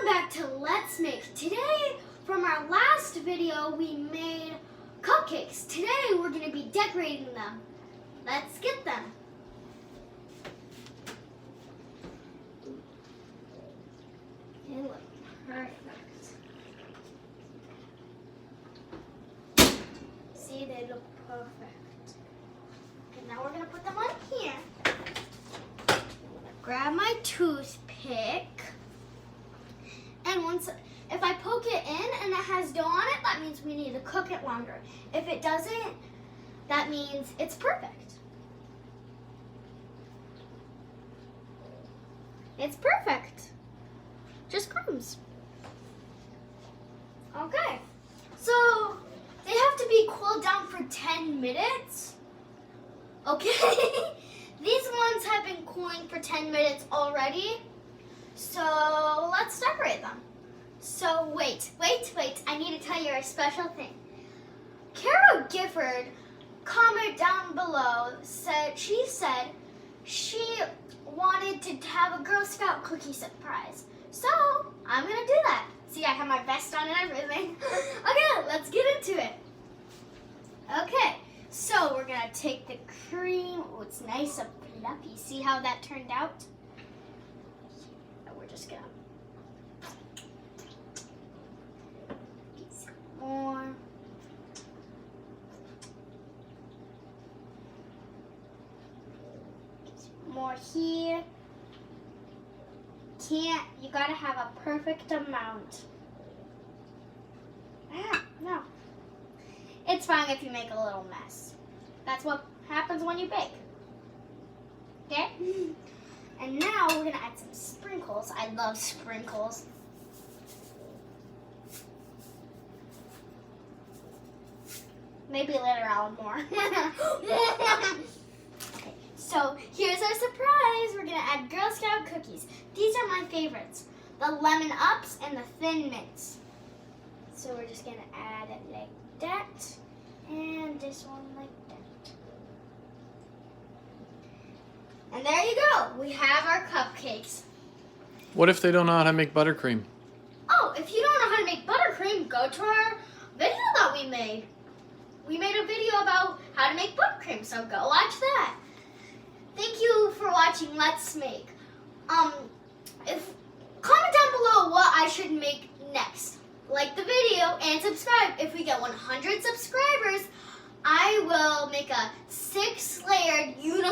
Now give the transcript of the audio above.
back to Let's Make. Today, from our last video, we made cupcakes. Today, we're going to be decorating them. Let's get them. They look perfect. See, they look perfect. And now we're going to put them on here. Grab my toothpick. And if I poke it in and it has dough on it, that means we need to cook it longer. If it doesn't, that means it's perfect. It's perfect. Just crumbs. Okay. So they have to be cooled down for 10 minutes. Okay. These ones have been cooling for 10 minutes already. So let's decorate them. So wait. I need to tell you a special thing. Kara Gifford, comment down below, said she wanted to have a Girl Scout cookie surprise. So I'm gonna do that. See, I have my vest on and everything. Okay, let's get into it. Okay, so we're gonna take the cream. Oh, it's nice and fluffy. See how that turned out? We're just gonna get some more. Get some more here. You gotta have a perfect amount. No. It's fine if you make a little mess. That's what happens when you bake. Okay? And now we're gonna add some sprinkles. I love sprinkles. Maybe later I'll add more. Okay, so here's our surprise. We're gonna add Girl Scout cookies. These are my favorites. The lemon ups and the thin mints. So we're just gonna add it like that. And this one like that. And there you go. We have our cupcakes. What if they don't know how to make buttercream? Oh, if you don't know how to make buttercream, go to our video that we made. We made a video about how to make buttercream, so go watch that. Thank you for watching Let's Make. Comment down below what I should make next. Like the video and subscribe. If we get 100 subscribers, I will make a 6-layered unicorn